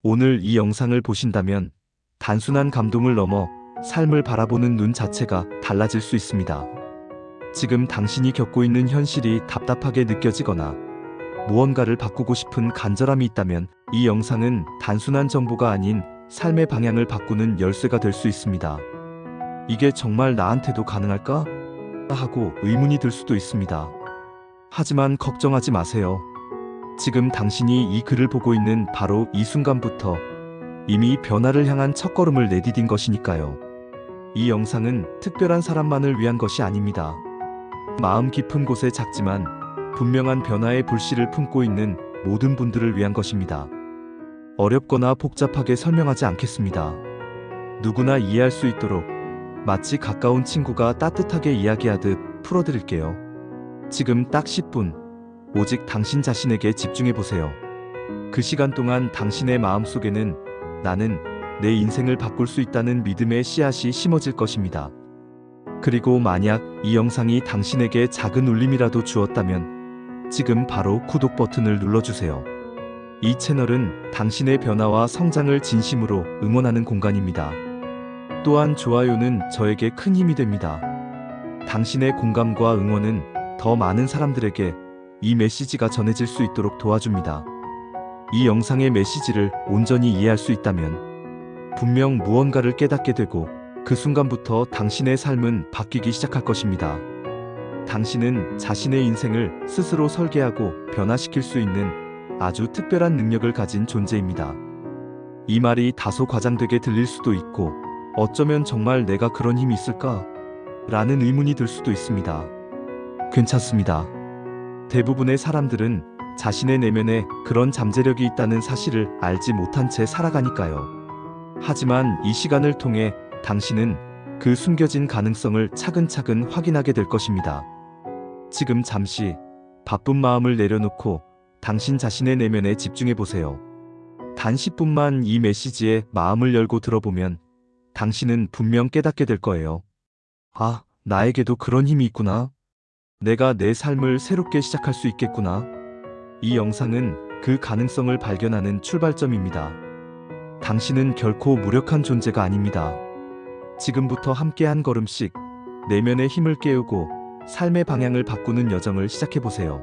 오늘 이 영상을 보신다면 단순한 감동을 넘어 삶을 바라보는 눈 자체가 달라질 수 있습니다. 지금 당신이 겪고 있는 현실이 답답하게 느껴지거나 무언가를 바꾸고 싶은 간절함이 있다면 이 영상은 단순한 정보가 아닌 삶의 방향을 바꾸는 열쇠가 될 수 있습니다. 이게 정말 나한테도 가능할까? 하고 의문이 들 수도 있습니다. 하지만 걱정하지 마세요. 지금 당신이 이 글을 보고 있는 바로 이 순간부터 이미 변화를 향한 첫걸음을 내디딘 것이니까요. 이 영상은 특별한 사람만을 위한 것이 아닙니다. 마음 깊은 곳에 작지만 분명한 변화의 불씨를 품고 있는 모든 분들을 위한 것입니다. 어렵거나 복잡하게 설명하지 않겠습니다. 누구나 이해할 수 있도록 마치 가까운 친구가 따뜻하게 이야기하듯 풀어드릴게요. 지금 딱 10분, 오직 당신 자신에게 집중해보세요. 그 시간 동안 당신의 마음속에는 나는 내 인생을 바꿀 수 있다는 믿음의 씨앗이 심어질 것입니다. 그리고 만약 이 영상이 당신에게 작은 울림이라도 주었다면 지금 바로 구독 버튼을 눌러주세요. 이 채널은 당신의 변화와 성장을 진심으로 응원하는 공간입니다. 또한 좋아요는 저에게 큰 힘이 됩니다. 당신의 공감과 응원은 더 많은 사람들에게 이 메시지가 전해질 수 있도록 도와줍니다. 이 영상의 메시지를 온전히 이해할 수 있다면 분명 무언가를 깨닫게 되고 그 순간부터 당신의 삶은 바뀌기 시작할 것입니다. 당신은 자신의 인생을 스스로 설계하고 변화시킬 수 있는 아주 특별한 능력을 가진 존재입니다. 이 말이 다소 과장되게 들릴 수도 있고 어쩌면 정말 내가 그런 힘이 있을까? 라는 의문이 들 수도 있습니다. 괜찮습니다. 대부분의 사람들은 자신의 내면에 그런 잠재력이 있다는 사실을 알지 못한 채 살아가니까요. 하지만 이 시간을 통해 당신은 그 숨겨진 가능성을 차근차근 확인하게 될 것입니다. 지금 잠시 바쁜 마음을 내려놓고 당신 자신의 내면에 집중해보세요. 단 10분만 이 메시지에 마음을 열고 들어보면 당신은 분명 깨닫게 될 거예요. 아, 나에게도 그런 힘이 있구나. 내가 내 삶을 새롭게 시작할 수 있겠구나. 이 영상은 그 가능성을 발견하는 출발점입니다. 당신은 결코 무력한 존재가 아닙니다. 지금부터 함께 한 걸음씩 내면의 힘을 깨우고 삶의 방향을 바꾸는 여정을 시작해보세요.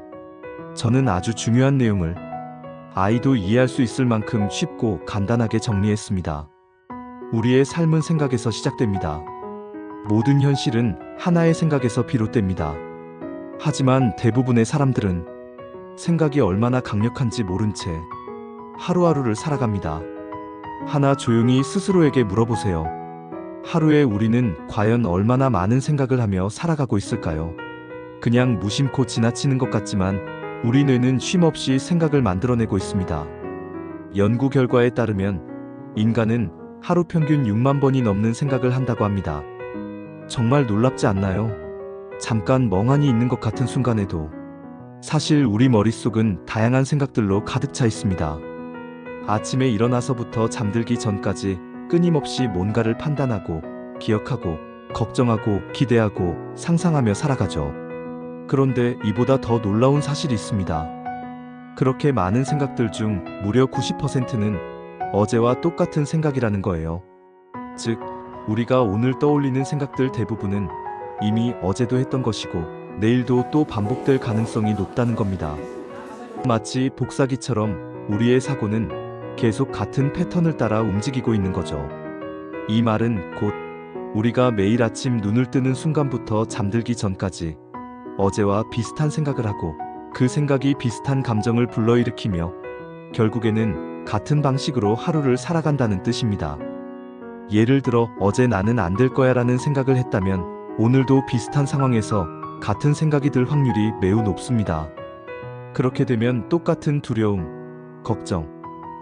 저는 아주 중요한 내용을 아이도 이해할 수 있을 만큼 쉽고 간단하게 정리했습니다. 우리의 삶은 생각에서 시작됩니다. 모든 현실은 하나의 생각에서 비롯됩니다. 하지만 대부분의 사람들은 생각이 얼마나 강력한지 모른 채 하루하루를 살아갑니다. 하나 조용히 스스로에게 물어보세요. 하루에 우리는 과연 얼마나 많은 생각을 하며 살아가고 있을까요? 그냥 무심코 지나치는 것 같지만 우리 뇌는 쉼없이 생각을 만들어내고 있습니다. 연구 결과에 따르면 인간은 하루 평균 6만 번이 넘는 생각을 한다고 합니다. 정말 놀랍지 않나요? 잠깐 멍하니 있는 것 같은 순간에도 사실 우리 머릿속은 다양한 생각들로 가득 차 있습니다. 아침에 일어나서부터 잠들기 전까지 끊임없이 뭔가를 판단하고, 기억하고, 걱정하고, 기대하고, 상상하며 살아가죠. 그런데 이보다 더 놀라운 사실이 있습니다. 그렇게 많은 생각들 중 무려 90%는 어제와 똑같은 생각이라는 거예요. 즉, 우리가 오늘 떠올리는 생각들 대부분은 이미 어제도 했던 것이고 내일도 또 반복될 가능성이 높다는 겁니다. 마치 복사기처럼 우리의 사고는 계속 같은 패턴을 따라 움직이고 있는 거죠. 이 말은 곧 우리가 매일 아침 눈을 뜨는 순간부터 잠들기 전까지 어제와 비슷한 생각을 하고 그 생각이 비슷한 감정을 불러일으키며 결국에는 같은 방식으로 하루를 살아간다는 뜻입니다. 예를 들어 어제 나는 안 될 거야 라는 생각을 했다면 오늘도 비슷한 상황에서 같은 생각이 들 확률이 매우 높습니다. 그렇게 되면 똑같은 두려움, 걱정,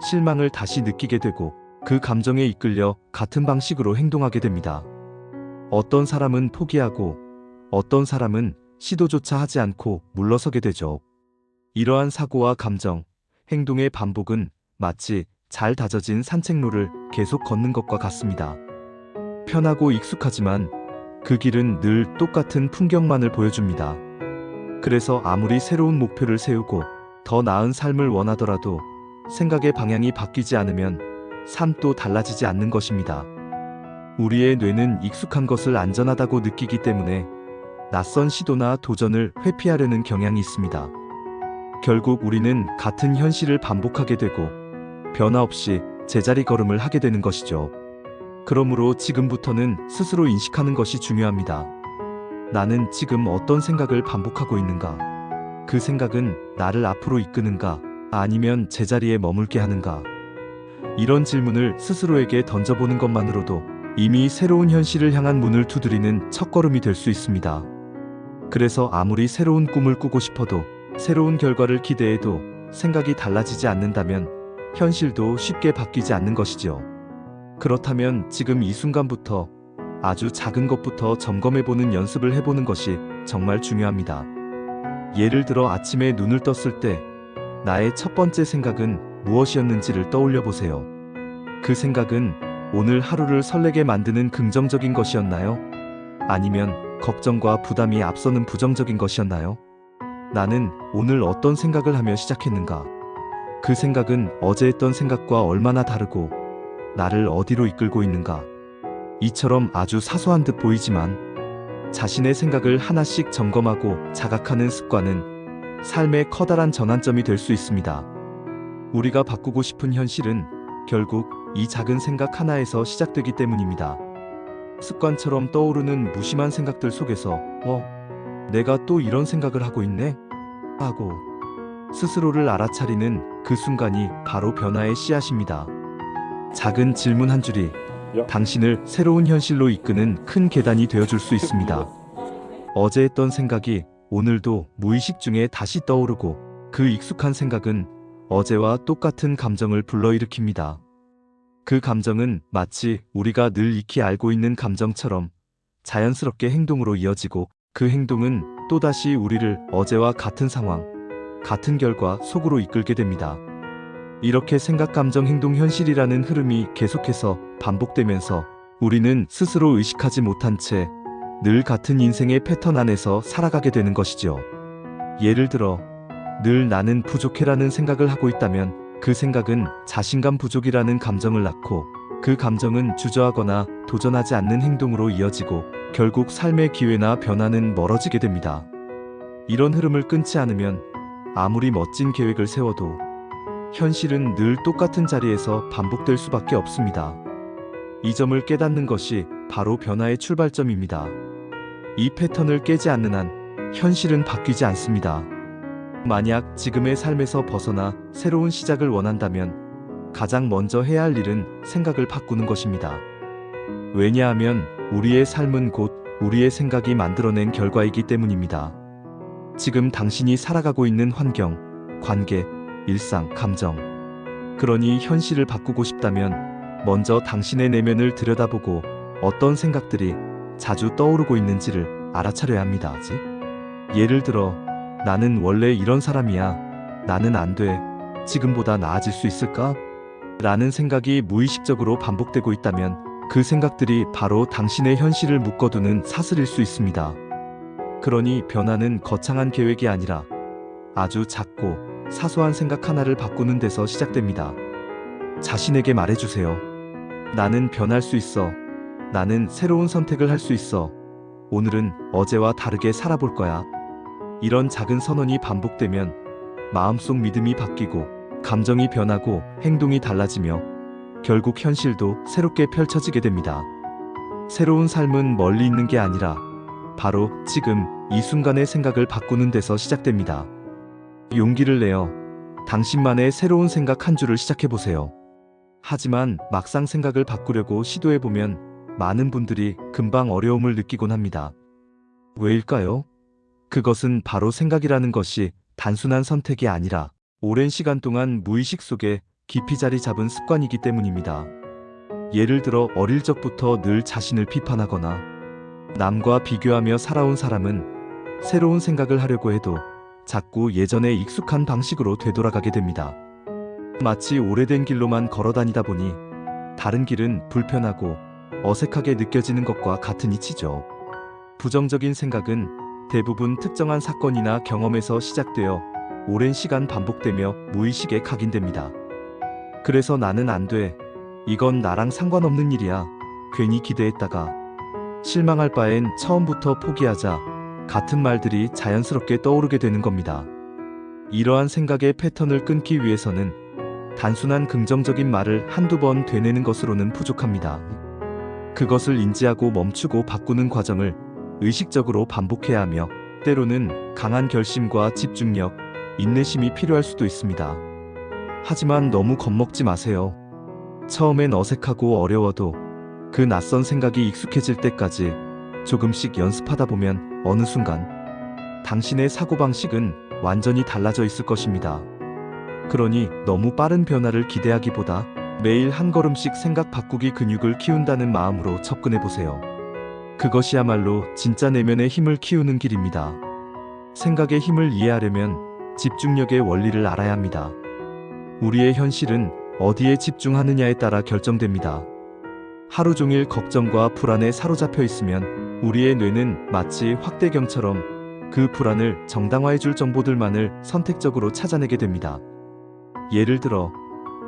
실망을 다시 느끼게 되고 그 감정에 이끌려 같은 방식으로 행동하게 됩니다. 어떤 사람은 포기하고 어떤 사람은 시도조차 하지 않고 물러서게 되죠. 이러한 사고와 감정, 행동의 반복은 마치 잘 다져진 산책로를 계속 걷는 것과 같습니다. 편하고 익숙하지만 그 길은 늘 똑같은 풍경만을 보여줍니다. 그래서 아무리 새로운 목표를 세우고 더 나은 삶을 원하더라도 생각의 방향이 바뀌지 않으면 삶도 달라지지 않는 것입니다. 우리의 뇌는 익숙한 것을 안전하다고 느끼기 때문에 낯선 시도나 도전을 회피하려는 경향이 있습니다. 결국 우리는 같은 현실을 반복하게 되고 변화 없이 제자리 걸음을 하게 되는 것이죠. 그러므로 지금부터는 스스로 인식하는 것이 중요합니다. 나는 지금 어떤 생각을 반복하고 있는가? 그 생각은 나를 앞으로 이끄는가? 아니면 제자리에 머물게 하는가? 이런 질문을 스스로에게 던져보는 것만으로도 이미 새로운 현실을 향한 문을 두드리는 첫걸음이 될 수 있습니다. 그래서 아무리 새로운 꿈을 꾸고 싶어도 새로운 결과를 기대해도 생각이 달라지지 않는다면 현실도 쉽게 바뀌지 않는 것이죠. 그렇다면 지금 이 순간부터 아주 작은 것부터 점검해보는 연습을 해보는 것이 정말 중요합니다. 예를 들어 아침에 눈을 떴을 때 나의 첫 번째 생각은 무엇이었는지를 떠올려 보세요. 그 생각은 오늘 하루를 설레게 만드는 긍정적인 것이었나요? 아니면 걱정과 부담이 앞서는 부정적인 것이었나요? 나는 오늘 어떤 생각을 하며 시작했는가? 그 생각은 어제 했던 생각과 얼마나 다르고 나를 어디로 이끌고 있는가? 이처럼 아주 사소한 듯 보이지만 자신의 생각을 하나씩 점검하고 자각하는 습관은 삶의 커다란 전환점이 될 수 있습니다. 우리가 바꾸고 싶은 현실은 결국 이 작은 생각 하나에서 시작되기 때문입니다. 습관처럼 떠오르는 무심한 생각들 속에서 내가 또 이런 생각을 하고 있네? 하고 스스로를 알아차리는 그 순간이 바로 변화의 씨앗입니다. 작은 질문 한 줄이 당신을 새로운 현실로 이끄는 큰 계단이 되어줄 수 있습니다. 어제 했던 생각이 오늘도 무의식 중에 다시 떠오르고 그 익숙한 생각은 어제와 똑같은 감정을 불러일으킵니다. 그 감정은 마치 우리가 늘 익히 알고 있는 감정처럼 자연스럽게 행동으로 이어지고 그 행동은 또다시 우리를 어제와 같은 상황, 같은 결과 속으로 이끌게 됩니다. 이렇게 생각, 감정, 행동, 현실이라는 흐름이 계속해서 반복되면서 우리는 스스로 의식하지 못한 채 늘 같은 인생의 패턴 안에서 살아가게 되는 것이죠. 예를 들어 늘 나는 부족해라는 생각을 하고 있다면 그 생각은 자신감 부족이라는 감정을 낳고 그 감정은 주저하거나 도전하지 않는 행동으로 이어지고 결국 삶의 기회나 변화는 멀어지게 됩니다. 이런 흐름을 끊지 않으면 아무리 멋진 계획을 세워도 현실은 늘 똑같은 자리에서 반복될 수밖에 없습니다. 이 점을 깨닫는 것이 바로 변화의 출발점입니다. 이 패턴을 깨지 않는 한 현실은 바뀌지 않습니다. 만약 지금의 삶에서 벗어나 새로운 시작을 원한다면 가장 먼저 해야 할 일은 생각을 바꾸는 것입니다. 왜냐하면 우리의 삶은 곧 우리의 생각이 만들어낸 결과이기 때문입니다. 지금 당신이 살아가고 있는 환경, 관계, 일상, 감정. 그러니 현실을 바꾸고 싶다면 먼저 당신의 내면을 들여다보고 어떤 생각들이 자주 떠오르고 있는지를 알아차려야 합니다. 예를 들어 나는 원래 이런 사람이야. 나는 안 돼. 지금보다 나아질 수 있을까? 라는 생각이 무의식적으로 반복되고 있다면 그 생각들이 바로 당신의 현실을 묶어두는 사슬일 수 있습니다. 그러니 변화는 거창한 계획이 아니라 아주 작고 사소한 생각 하나를 바꾸는 데서 시작됩니다. 자신에게 말해주세요. 나는 변할 수 있어. 나는 새로운 선택을 할 수 있어. 오늘은 어제와 다르게 살아볼 거야. 이런 작은 선언이 반복되면 마음속 믿음이 바뀌고 감정이 변하고 행동이 달라지며 결국 현실도 새롭게 펼쳐지게 됩니다. 새로운 삶은 멀리 있는 게 아니라 바로 지금 이 순간의 생각을 바꾸는 데서 시작됩니다. 용기를 내어 당신만의 새로운 생각 한 줄을 시작해보세요. 하지만 막상 생각을 바꾸려고 시도해보면 많은 분들이 금방 어려움을 느끼곤 합니다. 왜일까요? 그것은 바로 생각이라는 것이 단순한 선택이 아니라 오랜 시간 동안 무의식 속에 깊이 자리 잡은 습관이기 때문입니다. 예를 들어 어릴 적부터 늘 자신을 비판하거나 남과 비교하며 살아온 사람은 새로운 생각을 하려고 해도 자꾸 예전의 익숙한 방식으로 되돌아가게 됩니다. 마치 오래된 길로만 걸어 다니다 보니 다른 길은 불편하고 어색하게 느껴지는 것과 같은 이치죠. 부정적인 생각은 대부분 특정한 사건이나 경험에서 시작되어 오랜 시간 반복되며 무의식에 각인됩니다. 그래서 나는 안 돼, 이건 나랑 상관없는 일이야. 괜히 기대했다가 실망할 바엔 처음부터 포기하자. 같은 말들이 자연스럽게 떠오르게 되는 겁니다. 이러한 생각의 패턴을 끊기 위해서는 단순한 긍정적인 말을 한두 번 되뇌는 것으로는 부족합니다. 그것을 인지하고 멈추고 바꾸는 과정을 의식적으로 반복해야 하며 때로는 강한 결심과 집중력, 인내심이 필요할 수도 있습니다. 하지만 너무 겁먹지 마세요. 처음엔 어색하고 어려워도 그 낯선 생각이 익숙해질 때까지 조금씩 연습하다 보면 어느 순간 당신의 사고방식은 완전히 달라져 있을 것입니다. 그러니 너무 빠른 변화를 기대하기보다 매일 한 걸음씩 생각 바꾸기 근육을 키운다는 마음으로 접근해 보세요. 그것이야말로 진짜 내면의 힘을 키우는 길입니다. 생각의 힘을 이해하려면 집중력의 원리를 알아야 합니다. 우리의 현실은 어디에 집중하느냐에 따라 결정됩니다. 하루 종일 걱정과 불안에 사로잡혀 있으면 우리의 뇌는 마치 확대경처럼 그 불안을 정당화해줄 정보들만을 선택적으로 찾아내게 됩니다. 예를 들어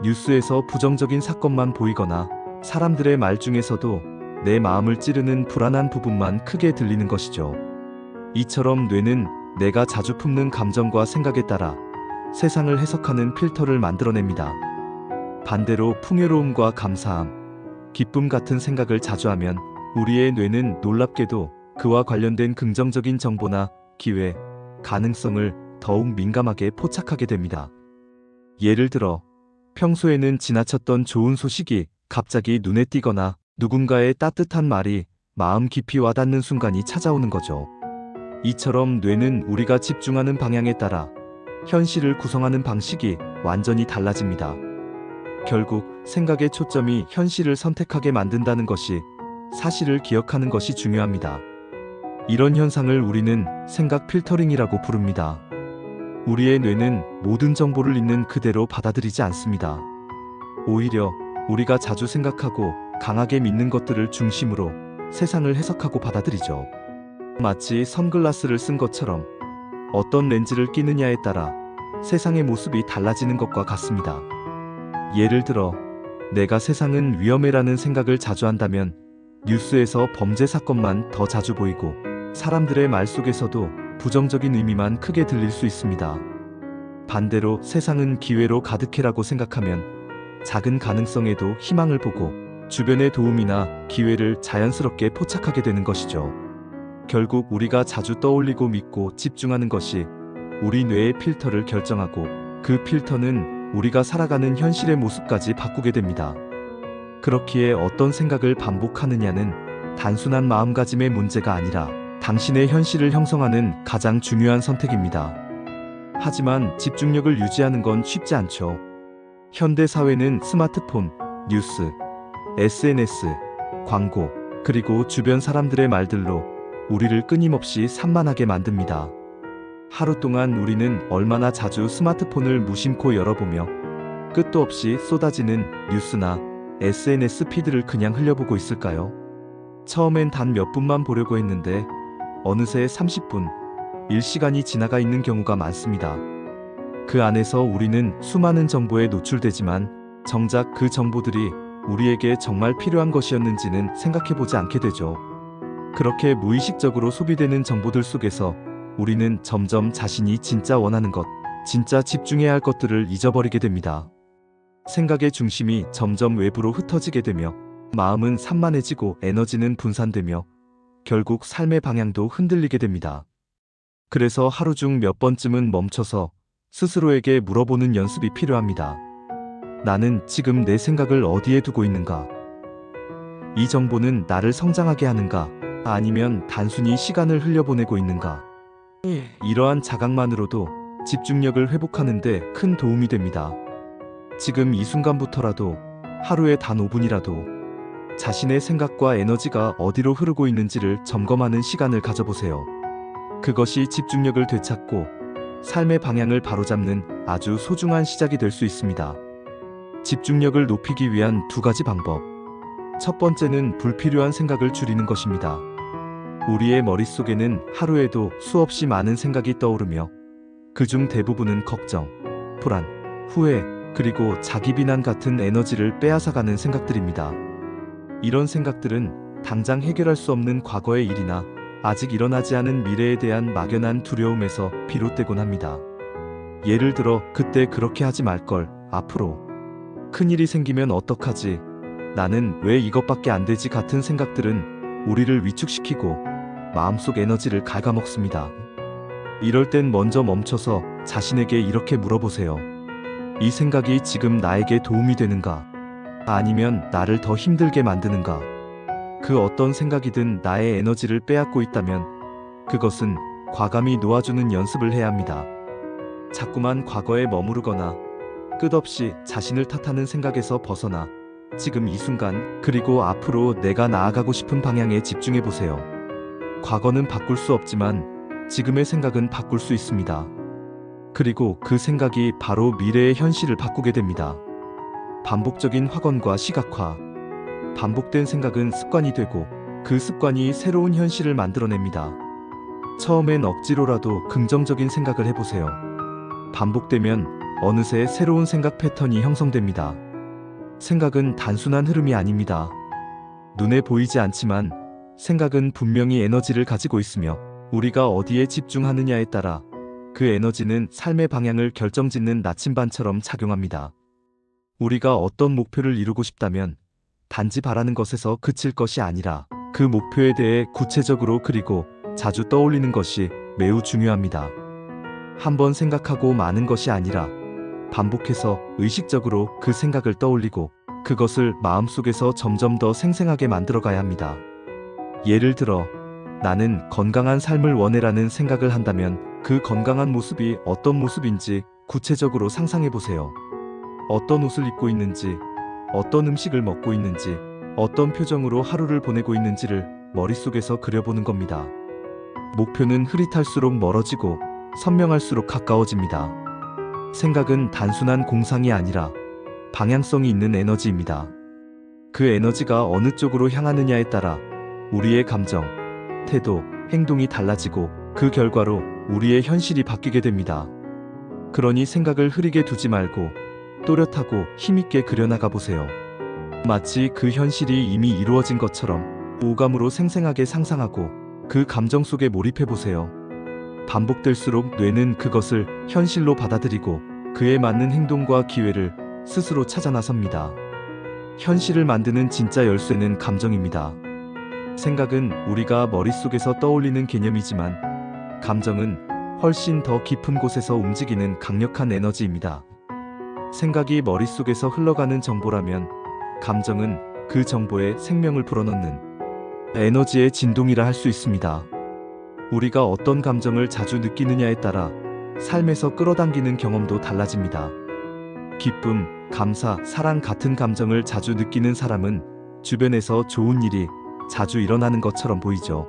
뉴스에서 부정적인 사건만 보이거나 사람들의 말 중에서도 내 마음을 찌르는 불안한 부분만 크게 들리는 것이죠. 이처럼 뇌는 내가 자주 품는 감정과 생각에 따라 세상을 해석하는 필터를 만들어냅니다. 반대로 풍요로움과 감사함, 기쁨 같은 생각을 자주 하면 우리의 뇌는 놀랍게도 그와 관련된 긍정적인 정보나 기회, 가능성을 더욱 민감하게 포착하게 됩니다. 예를 들어 평소에는 지나쳤던 좋은 소식이 갑자기 눈에 띄거나 누군가의 따뜻한 말이 마음 깊이 와닿는 순간이 찾아오는 거죠. 이처럼 뇌는 우리가 집중하는 방향에 따라 현실을 구성하는 방식이 완전히 달라집니다. 결국 생각의 초점이 현실을 선택하게 만든다는 것이 사실을 기억하는 것이 중요합니다. 이런 현상을 우리는 생각 필터링이라고 부릅니다. 우리의 뇌는 모든 정보를 있는 그대로 받아들이지 않습니다. 오히려 우리가 자주 생각하고 강하게 믿는 것들을 중심으로 세상을 해석하고 받아들이죠. 마치 선글라스를 쓴 것처럼 어떤 렌즈를 끼느냐에 따라 세상의 모습이 달라지는 것과 같습니다. 예를 들어 내가 세상은 위험해라는 생각을 자주 한다면 뉴스에서 범죄 사건만 더 자주 보이고 사람들의 말 속에서도 부정적인 의미만 크게 들릴 수 있습니다. 반대로 세상은 기회로 가득해라고 생각하면 작은 가능성에도 희망을 보고 주변의 도움이나 기회를 자연스럽게 포착하게 되는 것이죠. 결국 우리가 자주 떠올리고 믿고 집중하는 것이 우리 뇌의 필터를 결정하고 그 필터는 우리가 살아가는 현실의 모습까지 바꾸게 됩니다. 그렇기에 어떤 생각을 반복하느냐는 단순한 마음가짐의 문제가 아니라 당신의 현실을 형성하는 가장 중요한 선택입니다. 하지만 집중력을 유지하는 건 쉽지 않죠. 현대 사회는 스마트폰, 뉴스, SNS, 광고, 그리고 주변 사람들의 말들로 우리를 끊임없이 산만하게 만듭니다. 하루 동안 우리는 얼마나 자주 스마트폰을 무심코 열어보며 끝도 없이 쏟아지는 뉴스나 SNS 피드를 그냥 흘려보고 있을까요? 처음엔 단 몇 분만 보려고 했는데 어느새 30분, 1시간이 지나가 있는 경우가 많습니다. 그 안에서 우리는 수많은 정보에 노출되지만 정작 그 정보들이 우리에게 정말 필요한 것이었는지는 생각해보지 않게 되죠. 그렇게 무의식적으로 소비되는 정보들 속에서 우리는 점점 자신이 진짜 원하는 것, 진짜 집중해야 할 것들을 잊어버리게 됩니다. 생각의 중심이 점점 외부로 흩어지게 되며 마음은 산만해지고 에너지는 분산되며 결국 삶의 방향도 흔들리게 됩니다. 그래서 하루 중 몇 번쯤은 멈춰서 스스로에게 물어보는 연습이 필요합니다. 나는 지금 내 생각을 어디에 두고 있는가? 이 정보는 나를 성장하게 하는가? 아니면 단순히 시간을 흘려보내고 있는가? 이러한 자각만으로도 집중력을 회복하는 데 큰 도움이 됩니다. 지금 이 순간부터라도 하루에 단 5분이라도 자신의 생각과 에너지가 어디로 흐르고 있는지를 점검하는 시간을 가져보세요. 그것이 집중력을 되찾고 삶의 방향을 바로잡는 아주 소중한 시작이 될 수 있습니다. 집중력을 높이기 위한 두 가지 방법. 첫 번째는 불필요한 생각을 줄이는 것입니다. 우리의 머릿속에는 하루에도 수없이 많은 생각이 떠오르며 그중 대부분은 걱정, 불안, 후회, 그리고 자기 비난 같은 에너지를 빼앗아가는 생각들입니다. 이런 생각들은 당장 해결할 수 없는 과거의 일이나 아직 일어나지 않은 미래에 대한 막연한 두려움에서 비롯되곤 합니다. 예를 들어 그때 그렇게 하지 말걸, 앞으로 큰일이 생기면 어떡하지, 나는 왜 이것밖에 안 되지 같은 생각들은 우리를 위축시키고 마음속 에너지를 갉아먹습니다. 이럴 땐 먼저 멈춰서 자신에게 이렇게 물어보세요. 이 생각이 지금 나에게 도움이 되는가? 아니면 나를 더 힘들게 만드는가? 그 어떤 생각이든 나의 에너지를 빼앗고 있다면 그것은 과감히 놓아주는 연습을 해야 합니다. 자꾸만 과거에 머무르거나 끝없이 자신을 탓하는 생각에서 벗어나 지금 이 순간, 그리고 앞으로 내가 나아가고 싶은 방향에 집중해 보세요. 과거는 바꿀 수 없지만 지금의 생각은 바꿀 수 있습니다. 그리고 그 생각이 바로 미래의 현실을 바꾸게 됩니다. 반복적인 확언과 시각화. 반복된 생각은 습관이 되고 그 습관이 새로운 현실을 만들어냅니다. 처음엔 억지로라도 긍정적인 생각을 해보세요. 반복되면 어느새 새로운 생각 패턴이 형성됩니다. 생각은 단순한 흐름이 아닙니다. 눈에 보이지 않지만 생각은 분명히 에너지를 가지고 있으며 우리가 어디에 집중하느냐에 따라 그 에너지는 삶의 방향을 결정짓는 나침반처럼 작용합니다. 우리가 어떤 목표를 이루고 싶다면 단지 바라는 것에서 그칠 것이 아니라 그 목표에 대해 구체적으로 그리고 자주 떠올리는 것이 매우 중요합니다. 한번 생각하고 마는 것이 아니라 반복해서 의식적으로 그 생각을 떠올리고 그것을 마음속에서 점점 더 생생하게 만들어가야 합니다. 예를 들어 나는 건강한 삶을 원해라는 생각을 한다면 그 건강한 모습이 어떤 모습인지 구체적으로 상상해 보세요. 어떤 옷을 입고 있는지, 어떤 음식을 먹고 있는지, 어떤 표정으로 하루를 보내고 있는지를 머릿속에서 그려보는 겁니다. 목표는 흐릿할수록 멀어지고 선명할수록 가까워집니다. 생각은 단순한 공상이 아니라 방향성이 있는 에너지입니다. 그 에너지가 어느 쪽으로 향하느냐에 따라 우리의 감정, 태도, 행동이 달라지고 그 결과로 우리의 현실이 바뀌게 됩니다. 그러니 생각을 흐리게 두지 말고 또렷하고 힘있게 그려나가 보세요. 마치 그 현실이 이미 이루어진 것처럼 오감으로 생생하게 상상하고 그 감정 속에 몰입해 보세요. 반복될수록 뇌는 그것을 현실로 받아들이고 그에 맞는 행동과 기회를 스스로 찾아 나섭니다. 현실을 만드는 진짜 열쇠는 감정입니다. 생각은 우리가 머릿속에서 떠올리는 개념이지만 감정은 훨씬 더 깊은 곳에서 움직이는 강력한 에너지입니다. 생각이 머릿속에서 흘러가는 정보라면 감정은 그 정보에 생명을 불어넣는 에너지의 진동이라 할 수 있습니다. 우리가 어떤 감정을 자주 느끼느냐에 따라 삶에서 끌어당기는 경험도 달라집니다. 기쁨, 감사, 사랑 같은 감정을 자주 느끼는 사람은 주변에서 좋은 일이 자주 일어나는 것처럼 보이죠.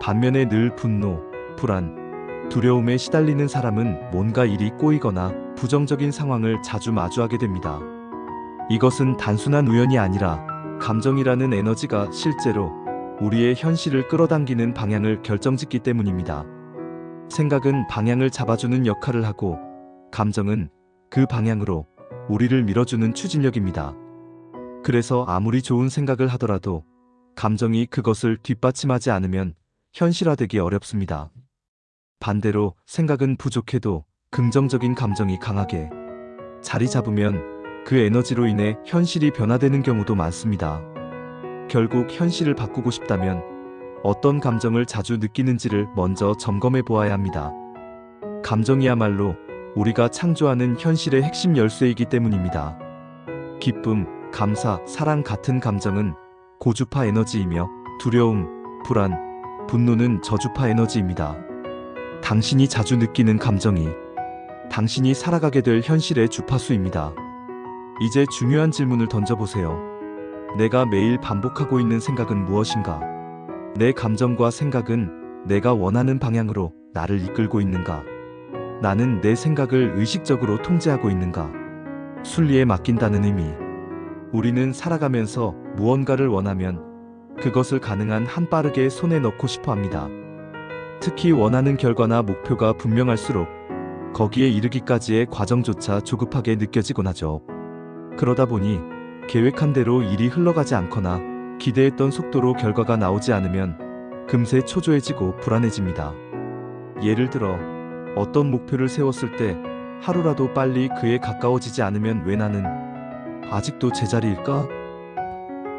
반면에 늘 분노, 불안, 두려움에 시달리는 사람은 뭔가 일이 꼬이거나 부정적인 상황을 자주 마주하게 됩니다. 이것은 단순한 우연이 아니라 감정이라는 에너지가 실제로 우리의 현실을 끌어당기는 방향을 결정짓기 때문입니다. 생각은 방향을 잡아주는 역할을 하고 감정은 그 방향으로 우리를 밀어주는 추진력입니다. 그래서 아무리 좋은 생각을 하더라도 감정이 그것을 뒷받침하지 않으면 현실화되기 어렵습니다. 반대로 생각은 부족해도 긍정적인 감정이 강하게 자리 잡으면 그 에너지로 인해 현실이 변화되는 경우도 많습니다. 결국 현실을 바꾸고 싶다면 어떤 감정을 자주 느끼는지를 먼저 점검해 보아야 합니다. 감정이야말로 우리가 창조하는 현실의 핵심 열쇠이기 때문입니다. 기쁨, 감사, 사랑 같은 감정은 고주파 에너지이며 두려움, 불안, 분노는 저주파 에너지입니다. 당신이 자주 느끼는 감정이 당신이 살아가게 될 현실의 주파수입니다. 이제 중요한 질문을 던져보세요. 내가 매일 반복하고 있는 생각은 무엇인가? 내 감정과 생각은 내가 원하는 방향으로 나를 이끌고 있는가? 나는 내 생각을 의식적으로 통제하고 있는가? 순리에 맡긴다는 의미. 우리는 살아가면서 무언가를 원하면 그것을 가능한 한 빠르게 손에 넣고 싶어 합니다. 특히 원하는 결과나 목표가 분명할수록 거기에 이르기까지의 과정조차 조급하게 느껴지곤 하죠. 그러다 보니 계획한 대로 일이 흘러가지 않거나 기대했던 속도로 결과가 나오지 않으면 금세 초조해지고 불안해집니다. 예를 들어 어떤 목표를 세웠을 때 하루라도 빨리 그에 가까워지지 않으면 왜 나는 아직도 제자리일까?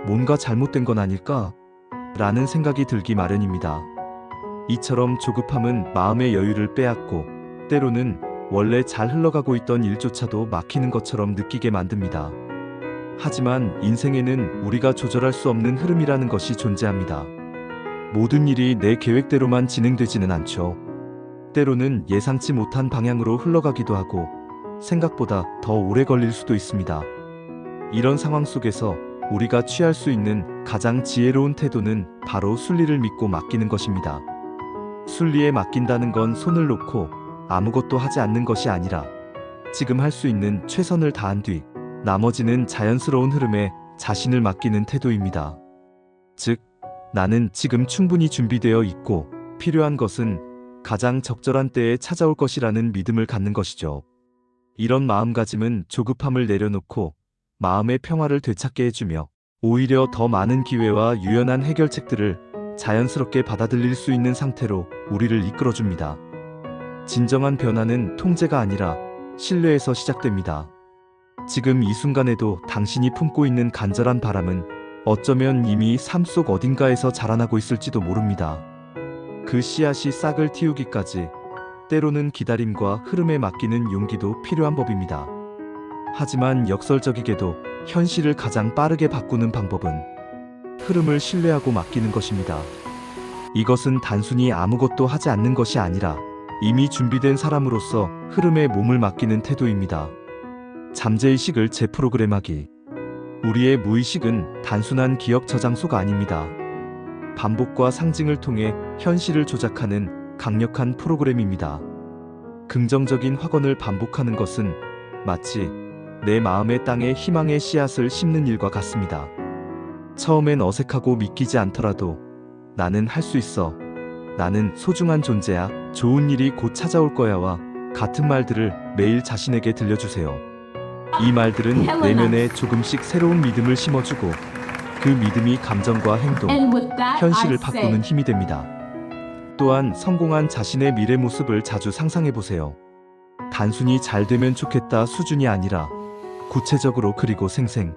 뭔가 잘못된 건 아닐까? 라는 생각이 들기 마련입니다. 이처럼 조급함은 마음의 여유를 빼앗고 때로는 원래 잘 흘러가고 있던 일조차도 막히는 것처럼 느끼게 만듭니다. 하지만 인생에는 우리가 조절할 수 없는 흐름이라는 것이 존재합니다. 모든 일이 내 계획대로만 진행되지는 않죠. 때로는 예상치 못한 방향으로 흘러가기도 하고 생각보다 더 오래 걸릴 수도 있습니다. 이런 상황 속에서 우리가 취할 수 있는 가장 지혜로운 태도는 바로 순리를 믿고 맡기는 것입니다. 순리에 맡긴다는 건 손을 놓고 아무것도 하지 않는 것이 아니라 지금 할 수 있는 최선을 다한 뒤 나머지는 자연스러운 흐름에 자신을 맡기는 태도입니다. 즉, 나는 지금 충분히 준비되어 있고 필요한 것은 가장 적절한 때에 찾아올 것이라는 믿음을 갖는 것이죠. 이런 마음가짐은 조급함을 내려놓고 마음의 평화를 되찾게 해주며 오히려 더 많은 기회와 유연한 해결책들을 자연스럽게 받아들일 수 있는 상태로 우리를 이끌어줍니다. 진정한 변화는 통제가 아니라 신뢰에서 시작됩니다. 지금 이 순간에도 당신이 품고 있는 간절한 바람은 어쩌면 이미 삶 속 어딘가에서 자라나고 있을지도 모릅니다. 그 씨앗이 싹을 틔우기까지 때로는 기다림과 흐름에 맡기는 용기도 필요한 법입니다. 하지만 역설적이게도 현실을 가장 빠르게 바꾸는 방법은 흐름을 신뢰하고 맡기는 것입니다. 이것은 단순히 아무것도 하지 않는 것이 아니라 이미 준비된 사람으로서 흐름에 몸을 맡기는 태도입니다. 잠재의식을 재프로그램하기. 우리의 무의식은 단순한 기억 저장소가 아닙니다. 반복과 상징을 통해 현실을 조작하는 강력한 프로그램입니다. 긍정적인 확언을 반복하는 것은 마치 내 마음의 땅에 희망의 씨앗을 심는 일과 같습니다. 처음엔 어색하고 믿기지 않더라도 나는 할 수 있어, 나는 소중한 존재야, 좋은 일이 곧 찾아올 거야와 같은 말들을 매일 자신에게 들려주세요. 이 말들은 내면에 조금씩 새로운 믿음을 심어주고 그 믿음이 감정과 행동, 현실을 바꾸는 힘이 됩니다. 또한 성공한 자신의 미래 모습을 자주 상상해보세요. 단순히 잘 되면 좋겠다 수준이 아니라 구체적으로 그리고 생생